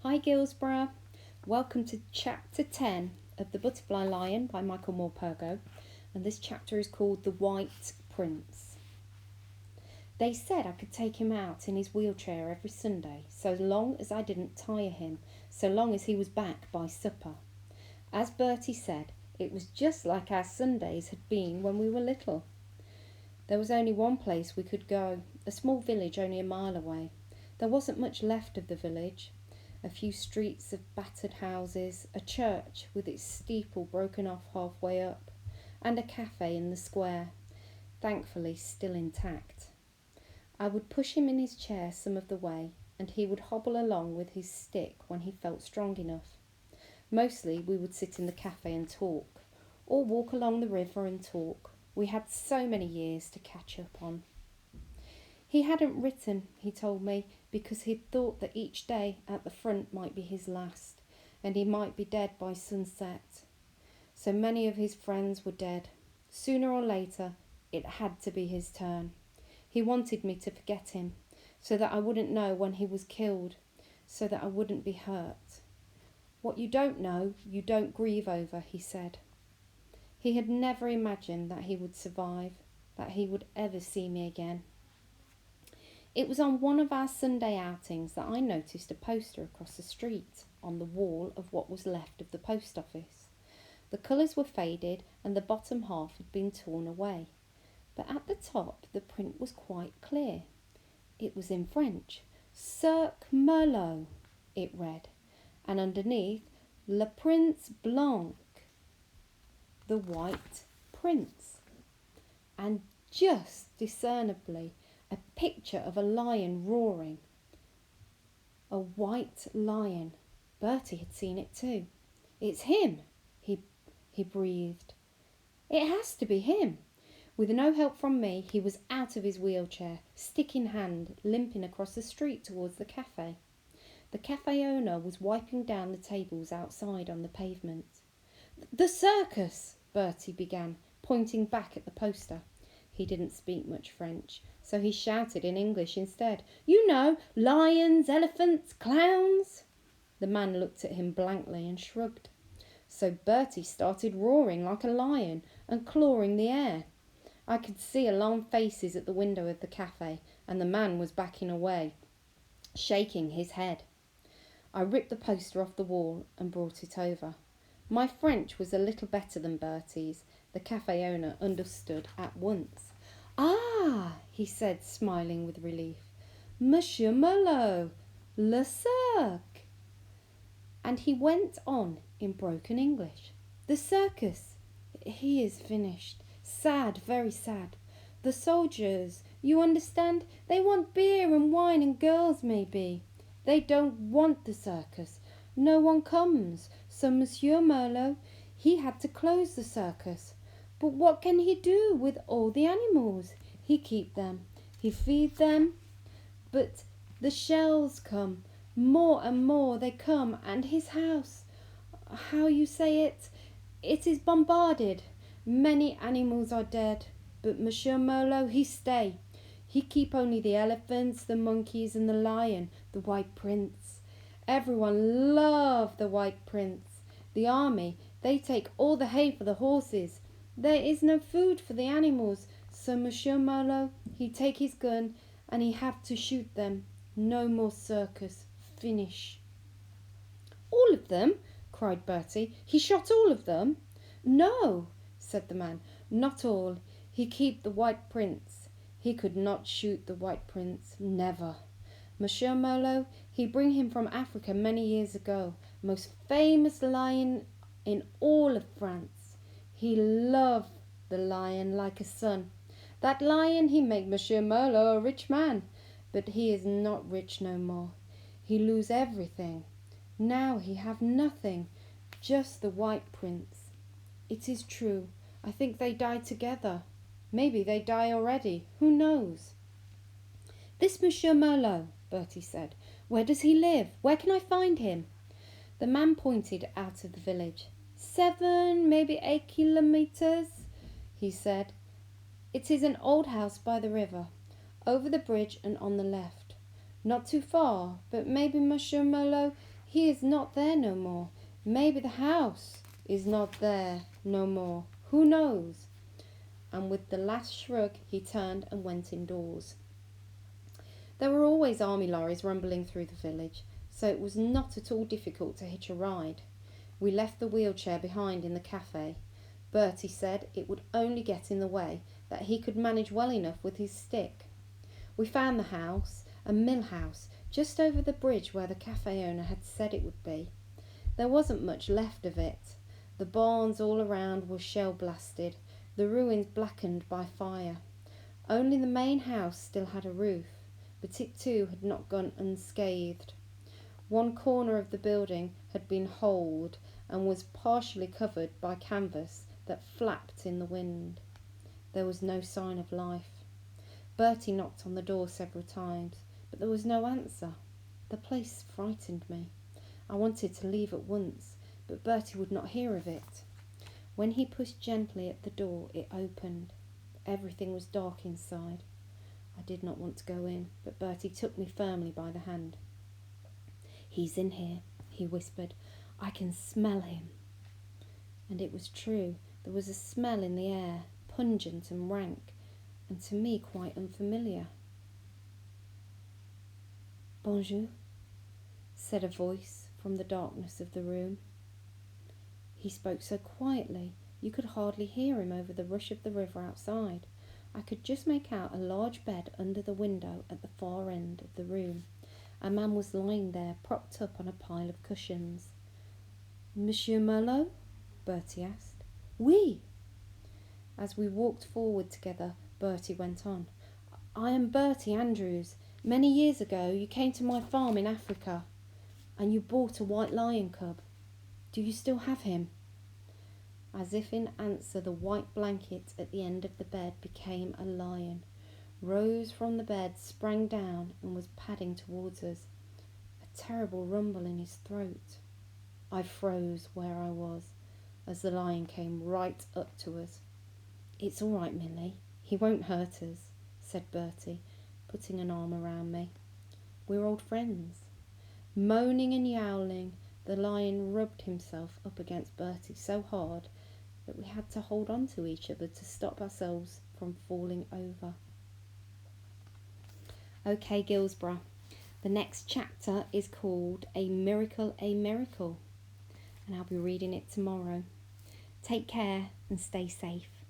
Hi Gilsborough, welcome to chapter 10 of The Butterfly Lion by Michael Morpurgo, and this chapter is called The White Prince. They said I could take him out in his wheelchair every Sunday, so long as I didn't tire him, so long as he was back by supper. As Bertie said, it was just like our Sundays had been when we were little. There was only one place we could go, a small village only a mile away. There wasn't much left of the village. A few streets of battered houses, a church with its steeple broken off halfway up, and a cafe in the square, thankfully still intact. I would push him in his chair some of the way, and he would hobble along with his stick when he felt strong enough. Mostly we would sit in the cafe and talk, or walk along the river and talk. We had so many years to catch up on. He hadn't written, he told me, because he'd thought that each day at the front might be his last, and he might be dead by sunset. So many of his friends were dead. Sooner or later, it had to be his turn. He wanted me to forget him, so that I wouldn't know when he was killed, so that I wouldn't be hurt. What you don't know, you don't grieve over, he said. He had never imagined that he would survive, that he would ever see me again. It was on one of our Sunday outings that I noticed a poster across the street on the wall of what was left of the post office. The colours were faded and the bottom half had been torn away, but at the top the print was quite clear. It was in French. Cirque Merlot, it read, and underneath, Le Prince Blanc, the White Prince, and just discernibly a picture of a lion roaring. A white lion. Bertie had seen it too. It's him, he breathed. It has to be him. With no help from me, he was out of his wheelchair, stick in hand, limping across the street towards the cafe. The cafe owner was wiping down the tables outside on the pavement. The circus, Bertie began, pointing back at the poster. He didn't speak much French, so he shouted in English instead. You know, lions, elephants, clowns. The man looked at him blankly and shrugged. So Bertie started roaring like a lion and clawing the air. I could see alarmed faces at the window of the cafe, and the man was backing away, shaking his head. I ripped the poster off the wall and brought it over. My French was a little better than Bertie's. The cafe owner understood at once. Ah, he said, smiling with relief. Monsieur Merlot, le cirque. And he went on in broken English. The circus, he is finished. Sad, very sad. The soldiers, you understand, they want beer and wine and girls maybe. They don't want the circus. No one comes. So Monsieur Merlot, he had to close the circus. But what can he do with all the animals? He keep them. He feed them. But the shells come. More and more they come. And his house, how you say it is bombarded. Many animals are dead. But Monsieur Merlot, he stay. He keep only the elephants, the monkeys and the lion, the White Prince. Everyone love the White Prince. The army, they take all the hay for the horses. There is no food for the animals, so Monsieur Merlot, he take his gun and he have to shoot them. No more circus. Finish. All of them? Cried Bertie. He shot all of them? No, said the man, not all. He keep the White Prince. He could not shoot the White Prince. Never. Monsieur Merlot, he bring him from Africa many years ago. Most famous lion in all of France. He love the lion like a son. That lion he make Monsieur Merlot a rich man. But he is not rich no more. He lose everything. Now he have nothing. Just the White Prince. It is true. I think they die together. Maybe they die already. Who knows? This Monsieur Merlot, Bertie said. Where does he live? Where can I find him? The man pointed out of the village. 7, maybe 8 kilometers, he said. It is an old house by the river, over the bridge and on the left. Not too far, but maybe Monsieur Merlot, He is not there no more. Maybe the house is not there no more. Who knows? And with the last shrug, he turned and went indoors. There were always army lorries rumbling through the village, so it was not at all difficult to hitch a ride. We left the wheelchair behind in the cafe. Bertie said it would only get in the way, that he could manage well enough with his stick. We found the house, a mill house, just over the bridge where the cafe owner had said it would be. There wasn't much left of it. The barns all around were shell blasted, the ruins blackened by fire. Only the main house still had a roof, but it too had not gone unscathed. One corner of the building had been holed and was partially covered by canvas that flapped in the wind. There was no sign of life. Bertie knocked on the door several times, but there was no answer. The place frightened me. I wanted to leave at once, but Bertie would not hear of it. When he pushed gently at the door, it opened. Everything was dark inside. I did not want to go in, but Bertie took me firmly by the hand. "He's in here," he whispered. "I can smell him." And it was true. There was a smell in the air, pungent and rank, and to me quite unfamiliar. "Bonjour," said a voice from the darkness of the room. He spoke so quietly you could hardly hear him over the rush of the river outside. I could just make out a large bed under the window at the far end of the room. A man was lying there, propped up on a pile of cushions. "Monsieur Merlot?" Bertie asked. "Oui." As we walked forward together, Bertie went on. "I am Bertie Andrews. Many years ago you came to my farm in Africa, and you bought a white lion cub. Do you still have him?" As if in answer, the white blanket at the end of the bed became a lion, rose from the bed, sprang down, and was padding towards us, a terrible rumble in his throat. I froze where I was as the lion came right up to us. "It's all right, Millie. He won't hurt us," said Bertie, putting an arm around me. "We're old friends." Moaning and yowling, the lion rubbed himself up against Bertie so hard that we had to hold on to each other to stop ourselves from falling over. Okay, Gilsborough. The next chapter is called A Miracle, a Miracle, and I'll be reading it tomorrow. Take care and stay safe.